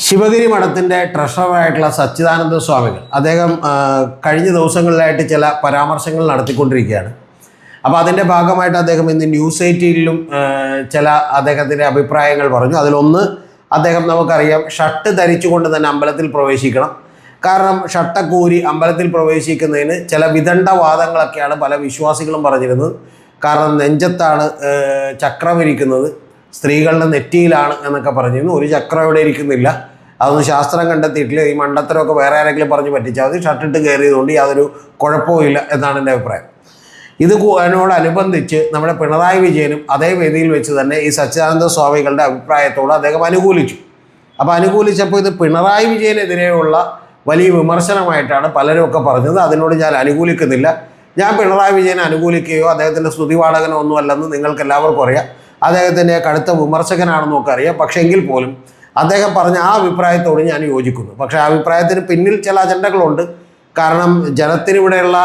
ശിവഗിരി മഠത്തിൻ്റെ ട്രഷററായിട്ടുള്ള സച്ചിദാനന്ദ സ്വാമികൾ അദ്ദേഹം കഴിഞ്ഞ ദിവസങ്ങളിലായിട്ട് ചില പരാമർശങ്ങൾ നടത്തിക്കൊണ്ടിരിക്കുകയാണ്. അപ്പോൾ അതിൻ്റെ ഭാഗമായിട്ട് അദ്ദേഹം ഇന്ന് ന്യൂസ് 18ലും ചില അദ്ദേഹത്തിൻ്റെ അഭിപ്രായങ്ങൾ പറഞ്ഞു. അതിലൊന്ന്, അദ്ദേഹം നമുക്കറിയാം ഷർട്ട് ധരിച്ചുകൊണ്ട് തന്നെ അമ്പലത്തിൽ പ്രവേശിക്കണം. കാരണം ഷർട്ടൊക്കെ ഊരി അമ്പലത്തിൽ പ്രവേശിക്കുന്നതിന് ചില വിദണ്ഡവാദങ്ങളൊക്കെയാണ് പല വിശ്വാസികളും പറഞ്ഞിരുന്നത്. കാരണം നെഞ്ചത്താണ് ചക്രമിരിക്കുന്നത്, സ്ത്രീകളുടെ നെറ്റിയിലാണ് എന്നൊക്കെ പറഞ്ഞിരുന്നു. ഒരു ചക്രം ഇവിടെ ഇരിക്കുന്നില്ല, അതൊന്നും ശാസ്ത്രം കണ്ടെത്തിയിട്ടില്ല. ഈ മണ്ടത്തരമൊക്കെ വേറെ ആരെങ്കിലും പറഞ്ഞ് പറ്റിച്ചാൽ മതി. ഷർട്ടിട്ട് കയറിയതുകൊണ്ട് യാതൊരു കുഴപ്പവുമില്ല എന്നാണ് എൻ്റെ അഭിപ്രായം. അതിനോടനുബന്ധിച്ച് നമ്മുടെ പിണറായി വിജയനും അതേ വേദിയിൽ വെച്ച് തന്നെ ഈ സച്ചിദാനന്ദ സ്വാമികളുടെ അഭിപ്രായത്തോട് അദ്ദേഹം അനുകൂലിച്ചു. അപ്പോൾ അനുകൂലിച്ചപ്പോൾ ഇത് പിണറായി വിജയനെതിരെയുള്ള വലിയ വിമർശനമായിട്ടാണ് പലരും ഒക്കെ പറഞ്ഞത്. അതിനോട് ഞാൻ അനുകൂലിക്കുന്നില്ല. ഞാൻ പിണറായി വിജയനെ അനുകൂലിക്കുകയോ അദ്ദേഹത്തിൻ്റെ സ്തുതിപാഠകനോ ഒന്നുമല്ലെന്ന് നിങ്ങൾക്ക് എല്ലാവർക്കും അറിയാം. അദ്ദേഹത്തിൻ്റെ കടുത്ത വിമർശകനാണെന്നൊക്കെ അറിയാം. പക്ഷേ എങ്കിൽ പോലും അദ്ദേഹം പറഞ്ഞ ആ അഭിപ്രായത്തോട് ഞാൻ യോജിക്കുന്നു. പക്ഷേ ആ അഭിപ്രായത്തിന് പിന്നിൽ ചില അജണ്ടകളുണ്ട്. കാരണം ജനത്തിനിവിടെയുള്ള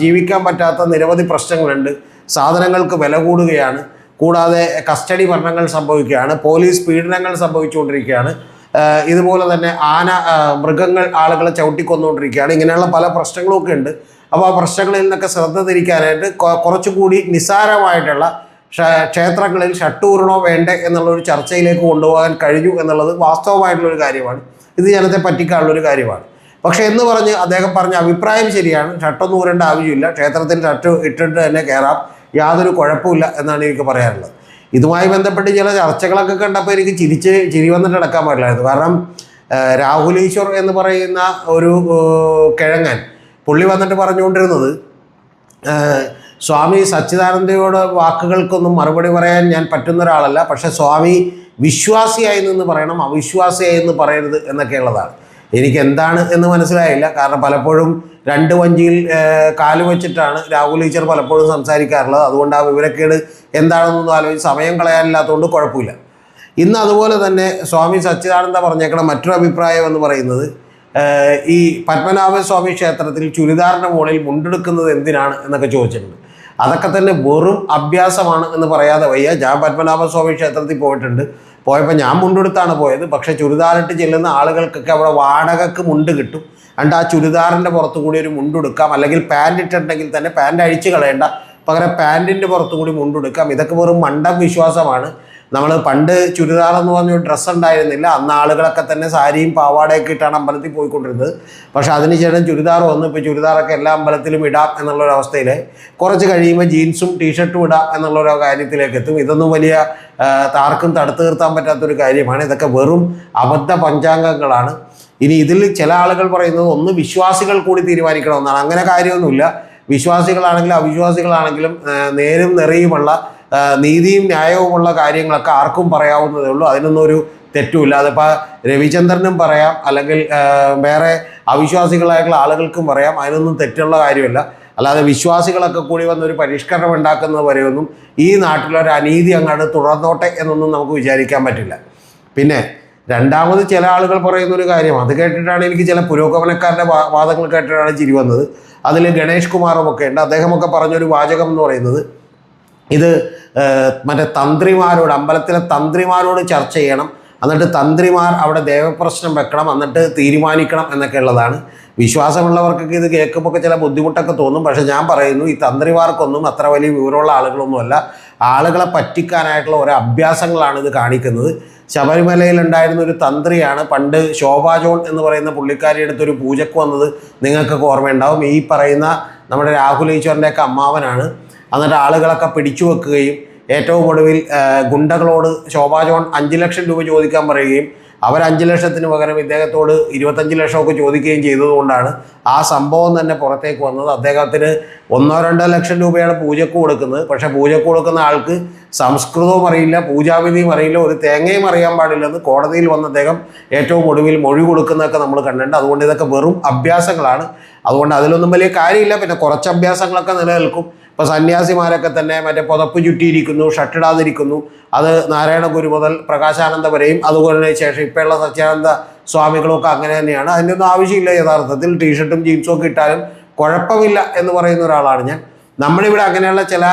ജീവിക്കാൻ പറ്റാത്ത നിരവധി പ്രശ്നങ്ങളുണ്ട്. സാധനങ്ങൾക്ക് വില കൂടുകയാണ്, കൂടാതെ കസ്റ്റഡി മരണങ്ങൾ സംഭവിക്കുകയാണ്, പോലീസ് പീഡനങ്ങൾ സംഭവിച്ചുകൊണ്ടിരിക്കുകയാണ്, ഇതുപോലെ തന്നെ മൃഗങ്ങൾ ആളുകളെ ചവിട്ടിക്കൊന്നുകൊണ്ടിരിക്കുകയാണ്. ഇങ്ങനെയുള്ള പല പ്രശ്നങ്ങളൊക്കെ ഉണ്ട്. അപ്പോൾ ആ പ്രശ്നങ്ങളിൽ നിന്നൊക്കെ ശ്രദ്ധ തിരിക്കാനായിട്ട് കുറച്ചുകൂടി നിസ്സാരമായിട്ടുള്ള ക്ഷേത്രങ്ങളിൽ ഷട്ടൂരണോ വേണ്ടേ എന്നുള്ളൊരു ചർച്ചയിലേക്ക് കൊണ്ടുപോകാൻ കഴിഞ്ഞു എന്നുള്ളത് വാസ്തവമായിട്ടുള്ളൊരു കാര്യമാണ്. ഇത് ജനത്തെ പറ്റിക്കാനുള്ളൊരു കാര്യമാണ്. പക്ഷേ എന്ന് പറഞ്ഞ് അദ്ദേഹം പറഞ്ഞ അഭിപ്രായം ശരിയാണ്. ഷട്ടൊന്നും ഊരേണ്ട ആവശ്യമില്ല, ക്ഷേത്രത്തിൽ ഷട്ട് ഇട്ടിട്ട് തന്നെ കയറാം, യാതൊരു കുഴപ്പമില്ല എന്നാണ് എനിക്ക് പറയാനുള്ളത്. ഇതുമായി ബന്ധപ്പെട്ട് ചില ചർച്ചകളൊക്കെ കണ്ടപ്പോൾ എനിക്ക് ചിരി വന്നിട്ട് അടക്കാൻ പാടില്ലായിരുന്നു. കാരണം രാഹുൽ ഈശ്വർ എന്ന് പറയുന്ന ഒരു കിഴങ്ങൻ പുള്ളി വന്നിട്ട് പറഞ്ഞുകൊണ്ടിരുന്നത്, സ്വാമി സച്ചിദാനന്ദയുടെ വാക്കുകൾക്കൊന്നും മറുപടി പറയാൻ ഞാൻ പറ്റുന്ന ഒരാളല്ല, പക്ഷേ സ്വാമി വിശ്വാസിയായി നിന്ന് പറയണം, അവിശ്വാസിയായി എന്ന് പറയരുത് എന്നൊക്കെയുള്ളതാണ്. എനിക്ക് എന്താണ് എന്ന് മനസ്സിലായില്ല. കാരണം പലപ്പോഴും രണ്ട് വഞ്ചിയിൽ കാല് വെച്ചിട്ടാണ് രാഹുൽ ഈശ്വർ പലപ്പോഴും സംസാരിക്കാറുള്ളത്. അതുകൊണ്ട് ആ വിവരക്കേട് എന്താണെന്നൊന്നും ആലോചിച്ച് സമയം കളയാനില്ലാത്തതുകൊണ്ട് കുഴപ്പമില്ല. ഇന്ന് അതുപോലെ തന്നെ സ്വാമി സച്ചിദാനന്ദ പറഞ്ഞേക്കണ മറ്റൊരു അഭിപ്രായം എന്ന് പറയുന്നത്, ഈ പത്മനാഭസ്വാമി ക്ഷേത്രത്തിൽ ചുരിദാറിൻ്റെ മുകളിൽ മുണ്ടെടുക്കുന്നത് എന്തിനാണ് എന്നൊക്കെ ചോദിച്ചിട്ടുണ്ട്. അതൊക്കെ തന്നെ വെറും അഭ്യാസമാണ് എന്ന് പറയാതെ വയ്യ. ഞാൻ പത്മനാഭസ്വാമി ക്ഷേത്രത്തിൽ പോയപ്പോൾ ഞാൻ മുണ്ടെടുത്താണ് പോയത്. പക്ഷേ ചുരിദാറിട്ട് ചെല്ലുന്ന ആളുകൾക്കൊക്കെ അവിടെ വാടകയ്ക്ക് മുണ്ട് കിട്ടും. എന്നിട്ട് ആ ചുരിദാറിൻ്റെ പുറത്തു കൂടി ഒരു മുണ്ടെടുക്കാം, അല്ലെങ്കിൽ പാൻറ് ഇട്ടിട്ടുണ്ടെങ്കിൽ തന്നെ പാൻറ് അഴിച്ച് കളയേണ്ട, പകരം പാൻറ്റിൻ്റെ പുറത്തു കൂടി മുണ്ടെടുക്കാം. ഇതൊക്കെ വെറും മണ്ടം വിശ്വാസമാണ്. നമ്മൾ പണ്ട് ചുരിദാർ എന്ന് പറഞ്ഞൊരു ഡ്രസ്സ് ഉണ്ടായിരുന്നില്ല. അന്ന് ആളുകളൊക്കെ തന്നെ സാരിയും പാവാടയൊക്കെ ഇട്ടാണ് അമ്പലത്തിൽ പോയിക്കൊണ്ടിരുന്നത്. പക്ഷേ അതിനുശേഷം ചുരിദാർ വന്നു. ഇപ്പോൾ ചുരിദാറൊക്കെ എല്ലാ അമ്പലത്തിലും ഇടാം എന്നുള്ളൊരവസ്ഥയിൽ കുറച്ച് കഴിയുമ്പോൾ ജീൻസും ടീഷർട്ടും ഇടാം എന്നുള്ളൊരു കാര്യത്തിലേക്ക് എത്തും. ഇതൊന്നും വലിയ ആർക്കും തടുത്തു നിർത്താൻ പറ്റാത്തൊരു കാര്യമാണ്. ഇതൊക്കെ വെറും അബദ്ധ പഞ്ചാംഗങ്ങളാണ്. ഇനി ഇതിൽ ചില ആളുകൾ പറയുന്നത് ഒന്ന് വിശ്വാസികൾ കൂടി തീരുമാനിക്കണമെന്നാണ്. അങ്ങനെ കാര്യമൊന്നുമില്ല. വിശ്വാസികളാണെങ്കിലും അവിശ്വാസികളാണെങ്കിലും നേരും നെറിയുമുള്ള നീതിയും ന്യായവുമുള്ള കാര്യങ്ങളൊക്കെ ആർക്കും പറയാവുന്നതേ ഉള്ളൂ. അതിനൊന്നും ഒരു തെറ്റുമില്ല. അതിപ്പോൾ രവിചന്ദ്രനും പറയാം, അല്ലെങ്കിൽ വേറെ അവിശ്വാസികളായിട്ടുള്ള ആളുകൾക്കും പറയാം. അതിനൊന്നും തെറ്റുള്ള കാര്യമല്ല. അല്ലാതെ വിശ്വാസികളൊക്കെ കൂടി വന്നൊരു പരിഷ്കരണം ഉണ്ടാക്കുന്നത് വരെയൊന്നും ഈ നാട്ടിലൊരു അനീതി അങ്ങോട്ട് തുടർന്നോട്ടെ എന്നൊന്നും നമുക്ക് വിചാരിക്കാൻ പറ്റില്ല. പിന്നെ രണ്ടാമത് ചില ആളുകൾ പറയുന്നൊരു കാര്യം, അത് കേട്ടിട്ടാണ് എനിക്ക് ചില പുരോഗമനക്കാരുടെ വാദങ്ങൾ കേട്ടിട്ടാണ് ചിരി വന്നത്. അതിൽ ഗണേഷ് കുമാറുമൊക്കെ ഉണ്ട്. അദ്ദേഹമൊക്കെ പറഞ്ഞൊരു വാചകം എന്ന് പറയുന്നത്, ഇത് മറ്റേ തന്ത്രിമാരോട്, അമ്പലത്തിലെ തന്ത്രിമാരോട് ചർച്ച ചെയ്യണം, എന്നിട്ട് തന്ത്രിമാർ അവിടെ ദേവപ്രശ്നം വെക്കണം, എന്നിട്ട് തീരുമാനിക്കണം എന്നൊക്കെ ഉള്ളതാണ്. വിശ്വാസമുള്ളവർക്കൊക്കെ ഇത് കേൾക്കുമ്പോൾ ചില ബുദ്ധിമുട്ടൊക്കെ തോന്നും. പക്ഷേ ഞാൻ പറയുന്നു, ഈ തന്ത്രിമാർക്കൊന്നും അത്ര വലിയ വിവരമുള്ള ആളുകളൊന്നുമല്ല. ആളുകളെ പറ്റിക്കാനായിട്ടുള്ള ഓരോ അഭ്യാസങ്ങളാണ് ഇത് കാണിക്കുന്നത്. ശബരിമലയിലുണ്ടായിരുന്ന ഒരു തന്ത്രിയാണ് പണ്ട് ശോഭാ ജോൺ എന്ന് പറയുന്ന പുള്ളിക്കാരി അടുത്തൊരു പൂജക്ക് വന്നത്. നിങ്ങൾക്കൊക്കെ ഓർമ്മയുണ്ടാവും. ഈ പറയുന്ന നമ്മുടെ രാഹുൽ ഈശ്വറിൻ്റെയൊക്കെ അമ്മാവനാണ്. എന്നിട്ട് ആളുകളൊക്കെ പിടിച്ചു വെക്കുകയും ഏറ്റവും ഒടുവിൽ ഗുണ്ടകളോട് ശോഭാ ജോൺ 5 ലക്ഷം രൂപ ചോദിക്കാൻ പറയുകയും അവർ 5 ലക്ഷത്തിന് പകരം ഇദ്ദേഹത്തോട് 25 ലക്ഷമൊക്കെ ചോദിക്കുകയും ചെയ്തതുകൊണ്ടാണ് ആ സംഭവം തന്നെ പുറത്തേക്ക് വന്നത്. അദ്ദേഹത്തിന് 1-2 ലക്ഷം രൂപയാണ് പൂജക്ക് കൊടുക്കുന്നത്. പക്ഷേ പൂജക്ക് കൊടുക്കുന്ന ആൾക്ക് സംസ്കൃതവും അറിയില്ല, പൂജാവിധിയും അറിയില്ല, ഒരു തേങ്ങയും അറിയാൻ പാടില്ലെന്ന് കോടതിയിൽ വന്ന് അദ്ദേഹം ഏറ്റവും ഒടുവിൽ മൊഴി കൊടുക്കുന്നതൊക്കെ നമ്മൾ കണ്ടിട്ടുണ്ട്. അതുകൊണ്ട് ഇതൊക്കെ വെറും അഭ്യാസങ്ങളാണ്. അതുകൊണ്ട് അതിലൊന്നും വലിയ കാര്യമില്ല. പിന്നെ കുറച്ച് അഭ്യാസങ്ങളൊക്കെ നിലനിൽക്കും. ഇപ്പോൾ സന്യാസിമാരൊക്കെ തന്നെ മറ്റേ പുതപ്പ് ചുറ്റിയിരിക്കുന്നു, ഷട്ടിടാതിരിക്കുന്നു. അത് നാരായണ ഗുരു മുതൽ പ്രകാശാനന്ദ വരെയും, അതുപോലെ ശേഷം ഇപ്പോഴുള്ള സച്ചിദാനന്ദ സ്വാമികളൊക്കെ അങ്ങനെ തന്നെയാണ്. അതിൻ്റെ ഒന്നും ആവശ്യമില്ല. യഥാർത്ഥത്തിൽ ടീഷർട്ടും ജീൻസും ഒക്കെ ഇട്ടാലും കുഴപ്പമില്ല എന്ന് പറയുന്ന ഒരാളാണ് ഞാൻ. നമ്മളിവിടെ അങ്ങനെയുള്ള ചില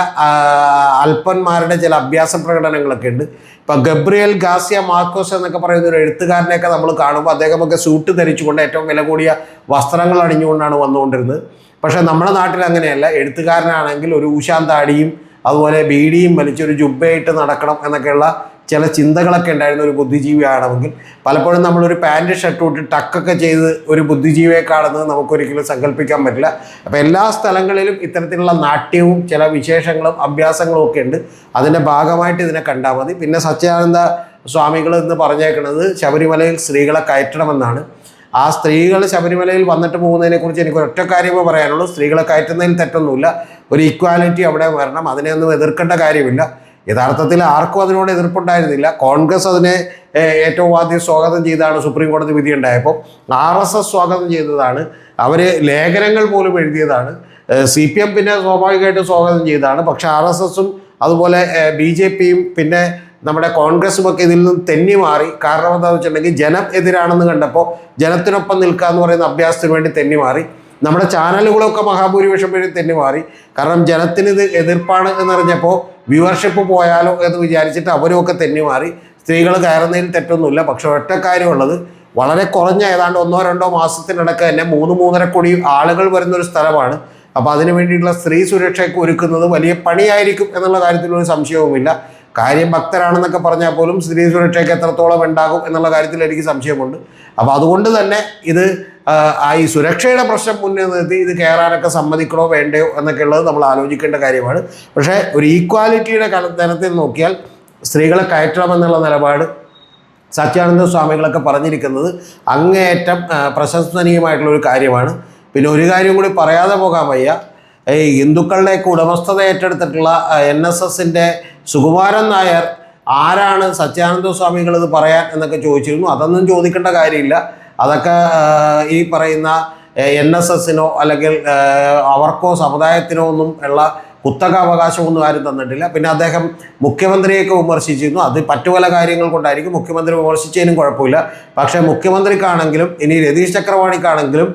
അല്പന്മാരുടെ ചില അഭ്യാസ പ്രകടനങ്ങളൊക്കെ ഉണ്ട്. ഇപ്പം ഗബ്രിയൽ ഗാർസിയ മാർക്കോസ് എന്നൊക്കെ പറയുന്ന ഒരു എഴുത്തുകാരനെയൊക്കെ നമ്മൾ കാണുമ്പോൾ അദ്ദേഹമൊക്കെ സൂട്ട് ധരിച്ചുകൊണ്ട് ഏറ്റവും വില കൂടിയ വസ്ത്രങ്ങൾ അണിഞ്ഞുകൊണ്ടാണ് വന്നുകൊണ്ടിരുന്നത്. പക്ഷേ നമ്മുടെ നാട്ടിൽ അങ്ങനെയല്ല. എഴുത്തുകാരനാണെങ്കിൽ ഒരു ഊശാന്താടിയും അതുപോലെ ബീഡിയും വലിച്ചൊരു ജുബ്ബയിട്ട് നടക്കണം എന്നൊക്കെയുള്ള ചില ചിന്തകളൊക്കെ ഉണ്ടായിരുന്ന ഒരു ബുദ്ധിജീവിയാണെങ്കിൽ പലപ്പോഴും നമ്മളൊരു പാൻറ് ഷർട്ട് ഇട്ട് ടക്കൊക്കെ ചെയ്ത് ഒരു ബുദ്ധിജീവിയെ കാണുന്നത് നമുക്കൊരിക്കലും സങ്കല്പിക്കാൻ പറ്റില്ല. അപ്പോൾ എല്ലാ സ്ഥലങ്ങളിലും ഇത്തരത്തിലുള്ള നാട്യവും ചില വിശേഷങ്ങളും അഭ്യാസങ്ങളും ഒക്കെ ഉണ്ട്. അതിൻ്റെ ഭാഗമായിട്ട് ഇതിനെ കണ്ടാൽ മതി. പിന്നെ സച്ചിദാനന്ദ സ്വാമികൾ എന്ന് പറഞ്ഞേക്കുന്നത് ശബരിമലയിൽ സ്ത്രീകളെ കയറ്റണമെന്നാണ്. ആ സ്ത്രീകൾ ശബരിമലയിൽ വന്നിട്ട് പോകുന്നതിനെക്കുറിച്ച് എനിക്ക് ഒറ്റ കാര്യമേ പറയാനുള്ളൂ. സ്ത്രീകളെ കയറ്റുന്നതിൽ തെറ്റൊന്നുമില്ല. ഒരു ഈക്വാലിറ്റി അവിടെ വരണം. അതിനെയൊന്നും എതിർക്കേണ്ട കാര്യമില്ല. യഥാർത്ഥത്തിൽ ആർക്കും അതിനോട് എതിർപ്പുണ്ടായിരുന്നില്ല. കോൺഗ്രസ് അതിനെ ഏറ്റവും ആദ്യം സ്വാഗതം ചെയ്താണ്. സുപ്രീം കോടതി വിധി ഉണ്ടായപ്പോൾ RSS സ്വാഗതം ചെയ്തതാണ്. അവർ ലേഖനങ്ങൾ പോലും എഴുതിയതാണ്. CPM പിന്നെ സ്വാഭാവികമായിട്ടും സ്വാഗതം ചെയ്തതാണ്. പക്ഷേ RSSഉം അതുപോലെ BJPയും പിന്നെ നമ്മുടെ കോൺഗ്രസുമൊക്കെ ഇതിൽ നിന്ന് തെന്നി മാറി. കാരണം എന്താണെന്ന് വെച്ചിട്ടുണ്ടെങ്കിൽ ജനം എതിരാണെന്ന് കണ്ടപ്പോൾ ജനത്തിനൊപ്പം നിൽക്കുക എന്ന് പറയുന്ന അഭ്യാസത്തിന് വേണ്ടി തെന്നി മാറി. നമ്മുടെ ചാനലുകളൊക്കെ മഹാഭൂരിപക്ഷം പേര് തെന്നി മാറി. കാരണം ജനത്തിന് ഇത് എതിർപ്പാണ് എന്നറിഞ്ഞപ്പോൾ വ്യൂവർഷിപ്പ് പോയാലോ എന്ന് വിചാരിച്ചിട്ട് അവരുമൊക്കെ തെന്നി മാറി. സ്ത്രീകൾ കയറുന്നതിൽ തെറ്റൊന്നുമില്ല. പക്ഷെ ഒറ്റ കാര്യമുള്ളത്, വളരെ കുറഞ്ഞ ഏതാണ്ട് 1-2 മാസത്തിനിടയ്ക്ക് തന്നെ 3-3.5 കോടി ആളുകൾ വരുന്നൊരു സ്ഥലമാണ്. അപ്പോൾ അതിനു വേണ്ടിയിട്ടുള്ള സ്ത്രീ സുരക്ഷയ്ക്ക് ഒരുക്കുന്നത് വലിയ പണിയായിരിക്കും എന്നുള്ള കാര്യത്തിലൊരു സംശയവുമില്ല. കാര്യം ഭക്തരാണെന്നൊക്കെ പറഞ്ഞാൽ പോലും സ്ത്രീ സുരക്ഷയ്ക്ക് എത്രത്തോളം ഉണ്ടാകും എന്നുള്ള കാര്യത്തിൽ എനിക്ക് സംശയമുണ്ട്. അപ്പോൾ അതുകൊണ്ട് തന്നെ ഇത് ഈ സുരക്ഷയുടെ പ്രശ്നം മുന്നിൽ നിർത്തി ഇത് കയറാനൊക്കെ സമ്മതിക്കണോ വേണ്ടയോ എന്നൊക്കെ ഉള്ളത് നമ്മൾ ആലോചിക്കേണ്ട കാര്യമാണ്. പക്ഷേ ഒരു ഈക്വാലിറ്റിയുടെ തലത്തിൽ നോക്കിയാൽ സ്ത്രീകളെ കയറ്റണമെന്നുള്ള നിലപാട് സച്ചിദാനന്ദ സ്വാമികളൊക്കെ പറഞ്ഞിരിക്കുന്നത് അങ്ങേയറ്റം പ്രശംസനീയമായിട്ടുള്ളൊരു കാര്യമാണ്. പിന്നെ ഒരു കാര്യം കൂടി പറയാതെ പോകാൻ വയ്യ. ഈ ഹിന്ദുക്കളുടെയൊക്കെ ഉടമസ്ഥത ഏറ്റെടുത്തിട്ടുള്ള NSSൻ്റെ സുകുമാരൻ നായർ ആരാണ് സച്ചിദാനന്ദ സ്വാമികൾ ഇത് പറയാൻ എന്നൊക്കെ ചോദിച്ചിരുന്നു. അതൊന്നും ചോദിക്കേണ്ട കാര്യമില്ല. അതൊക്കെ ഈ പറയുന്ന NSSനോ അല്ലെങ്കിൽ അവർക്കോ സമുദായത്തിനോ ഒന്നും ഉള്ള കുത്തക അവകാശമൊന്നും ആരും തന്നിട്ടില്ല. പിന്നെ അദ്ദേഹം മുഖ്യമന്ത്രിയൊക്കെ വിമർശിച്ചിരുന്നു. അത് മറ്റു പല കാര്യങ്ങൾ കൊണ്ടായിരിക്കും. മുഖ്യമന്ത്രി വിമർശിച്ചതിനും കുഴപ്പമില്ല. പക്ഷേ മുഖ്യമന്ത്രിക്കാണെങ്കിലും ഇനി രതീഷ് ചക്രവാണിക്കാണെങ്കിലും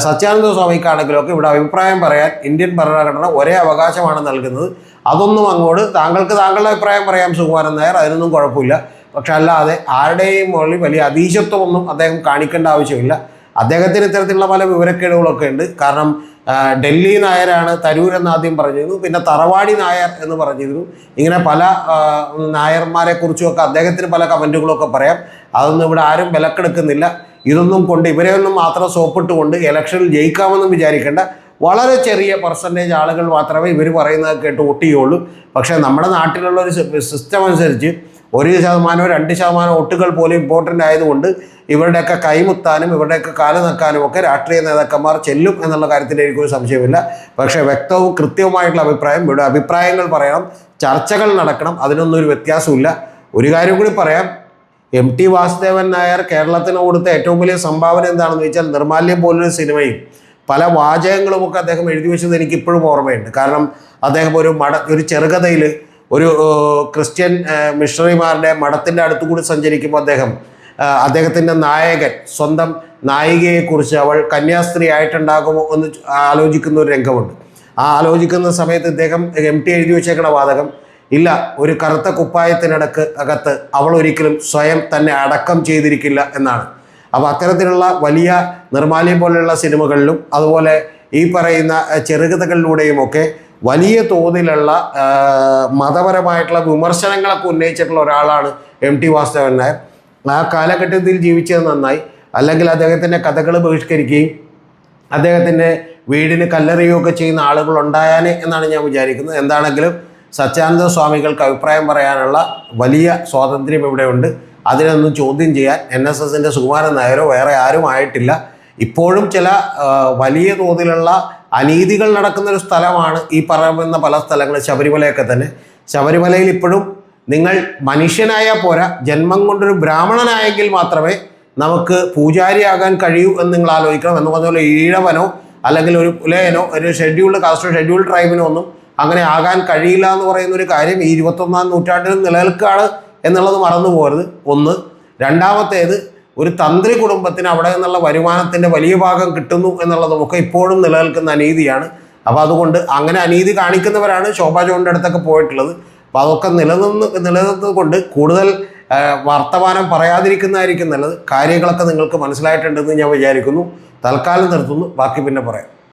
സച്ചിദാനന്ദ സ്വാമിക്കാണെങ്കിലും ഒക്കെ ഇവിടെ അഭിപ്രായം പറയാൻ ഇന്ത്യൻ ഭരണഘടന ഒരേ അവകാശമാണ് നൽകുന്നത്. അതൊന്നും അങ്ങോട്ട് താങ്കൾക്ക് താങ്കളുടെ അഭിപ്രായം പറയാം സുകുമാരൻ നായർ, അതിനൊന്നും കുഴപ്പമില്ല. പക്ഷെ അല്ലാതെ ആരുടെയും മുകളിൽ വലിയ അതീശത്വമൊന്നും അദ്ദേഹം കാണിക്കേണ്ട ആവശ്യമില്ല. അദ്ദേഹത്തിന് ഇത്തരത്തിലുള്ള പല വിവരക്കേടുകളൊക്കെ ഉണ്ട്. കാരണം ഡൽഹി നായരാണ് തരൂരെന്ന് ആദ്യം പറഞ്ഞിരുന്നു, പിന്നെ തറവാടി നായർ എന്ന് പറഞ്ഞിരുന്നു. ഇങ്ങനെ പല നായർമാരെ കുറിച്ചുമൊക്കെ അദ്ദേഹത്തിന് പല കമൻറ്റുകളൊക്കെ പറയാം. അതൊന്നും ഇവിടെ ആരും വിലക്കെടുക്കുന്നില്ല. ഇതൊന്നും കൊണ്ട് ഇവരെയൊന്നും മാത്രം സോപ്പിട്ടുകൊണ്ട് ഇലക്ഷനിൽ ജയിക്കാമെന്നും വിചാരിക്കേണ്ട. വളരെ ചെറിയ പെർസെൻറ്റേജ് ആളുകൾ മാത്രമേ ഇവർ പറയുന്നത് കേട്ട് വോട്ട് ചെയ്യുള്ളൂ. പക്ഷേ നമ്മുടെ നാട്ടിലുള്ള ഒരു സിസ്റ്റം അനുസരിച്ച് 1%, 2% വോട്ടുകൾ പോലും ഇമ്പോർട്ടൻ്റ് ആയതുകൊണ്ട് ഇവരുടെയൊക്കെ കൈമുത്താനും ഇവരുടെയൊക്കെ കാല് നിൽക്കാനും ഒക്കെ രാഷ്ട്രീയ നേതാക്കന്മാർ ചെല്ലും എന്നുള്ള കാര്യത്തിൽ എനിക്കൊരു സംശയമില്ല. പക്ഷേ വ്യക്തവും കൃത്യവുമായിട്ടുള്ള അഭിപ്രായം, ഇവിടെ അഭിപ്രായങ്ങൾ പറയണം, ചർച്ചകൾ നടക്കണം. അതിനൊന്നും ഒരു വ്യത്യാസമില്ല. ഒരു കാര്യം കൂടി പറയാം. MT വാസുദേവൻ നായർ കേരളത്തിന് കൊടുത്ത ഏറ്റവും വലിയ സംഭാവന എന്താണെന്ന് ചോദിച്ചാൽ നിർമാല്യം പോലൊരു സിനിമയും പല വാചകങ്ങളുമൊക്കെ അദ്ദേഹം എഴുതി വെച്ചത് എനിക്കിപ്പോഴും ഓർമ്മയുണ്ട്. കാരണം അദ്ദേഹം ഒരു ചെറുകഥയിൽ ഒരു ക്രിസ്ത്യൻ മിഷണറിമാരുടെ മഠത്തിൻ്റെ അടുത്തുകൂടി സഞ്ചരിക്കുമ്പോൾ അദ്ദേഹത്തിൻ്റെ നായകൻ സ്വന്തം നായികയെക്കുറിച്ച് അവൾ കന്യാസ്ത്രീ ആയിട്ടുണ്ടാകുമോ എന്ന് ആലോചിക്കുന്ന ഒരു രംഗമുണ്ട്. ആ ആലോചിക്കുന്ന സമയത്ത് ഇദ്ദേഹം MT എഴുതി വെച്ചേക്കണ വാചകം, ഇല്ല, ഒരു കറുത്ത അകത്ത് അവൾ ഒരിക്കലും സ്വയം തന്നെ അടക്കം ചെയ്തിരിക്കില്ല എന്നാണ്. അപ്പോൾ അത്തരത്തിലുള്ള വലിയ നിർമാല്യം പോലെയുള്ള സിനിമകളിലും അതുപോലെ ഈ പറയുന്ന ചെറുകഥകളിലൂടെയുമൊക്കെ വലിയ തോതിലുള്ള മതപരമായിട്ടുള്ള വിമർശനങ്ങളൊക്കെ ഉന്നയിച്ചിട്ടുള്ള ഒരാളാണ് MT വാസുദേവൻ നായർ. ആ കാലഘട്ടത്തിൽ ജീവിച്ചത് നന്നായി. അല്ലെങ്കിൽ അദ്ദേഹത്തിൻ്റെ കഥകൾ ബഹിഷ്കരിക്കുകയും അദ്ദേഹത്തിൻ്റെ വീടിന് കല്ലെറിയുകയൊക്കെ ചെയ്യുന്ന ആളുകൾ ഉണ്ടായാനേ എന്നാണ് ഞാൻ വിചാരിക്കുന്നത്. എന്താണെങ്കിലും സച്ചിദാനന്ദ സ്വാമികൾക്ക് അഭിപ്രായം പറയാനുള്ള വലിയ സ്വാതന്ത്ര്യം ഇവിടെയുണ്ട്. അതിനൊന്നും ചോദ്യം ചെയ്യാൻ NSSൻ്റെ സുകുമാരൻ നായരോ വേറെ ആരും ആയിട്ടില്ല. ഇപ്പോഴും ചില വലിയ തോതിലുള്ള അനീതികൾ നടക്കുന്നൊരു സ്ഥലമാണ് ഈ പറയുന്ന പല സ്ഥലങ്ങൾ. ശബരിമലയൊക്കെ തന്നെ. ശബരിമലയിൽ ഇപ്പോഴും നിങ്ങൾ മനുഷ്യനായാൽ പോരാ, ജന്മം കൊണ്ടൊരു ബ്രാഹ്മണനായെങ്കിൽ മാത്രമേ നമുക്ക് പൂജാരിയാകാൻ കഴിയൂ എന്ന് നിങ്ങൾ ആലോചിക്കണം. എന്ന് പറഞ്ഞ പോലെ ഈഴവനോ അല്ലെങ്കിൽ ഒരു പുലയനോ ഒരു ഷെഡ്യൂൾഡ് കാസ്റ്റോ ഷെഡ്യൂൾഡ് ട്രൈബിനോ ഒന്നും അങ്ങനെ ആകാൻ കഴിയില്ല എന്ന് പറയുന്ന ഒരു കാര്യം ഈ 21-ാം നൂറ്റാണ്ടിൽ നിലനിൽക്കുകയാണ് എന്നുള്ളത് മറന്നു പോകരുത്. ഒന്ന്. രണ്ടാമത്തേത്, ഒരു തന്ത്രി കുടുംബത്തിന് അവിടെ നിന്നുള്ള വരുമാനത്തിൻ്റെ വലിയ ഭാഗം കിട്ടുന്നു എന്നുള്ളതുമൊക്കെ ഇപ്പോഴും നിലനിൽക്കുന്ന അനീതിയാണ്. അപ്പോൾ അതുകൊണ്ട് അങ്ങനെ അനീതി കാണിക്കുന്നവരാണ് ശോഭാ ജോണിൻ്റെ അടുത്തൊക്കെ പോയിട്ടുള്ളത്. അപ്പോൾ അതൊക്കെ നിലനിന്നുകൊണ്ട് കൂടുതൽ വർത്തമാനം പറയാതിരിക്കുന്നതായിരിക്കും നല്ലത്. കാര്യങ്ങളൊക്കെ നിങ്ങൾക്ക് മനസ്സിലായിട്ടുണ്ടെന്ന് ഞാൻ വിചാരിക്കുന്നു. തൽക്കാലം നിർത്തുന്നു, ബാക്കി പിന്നെ പറയാം.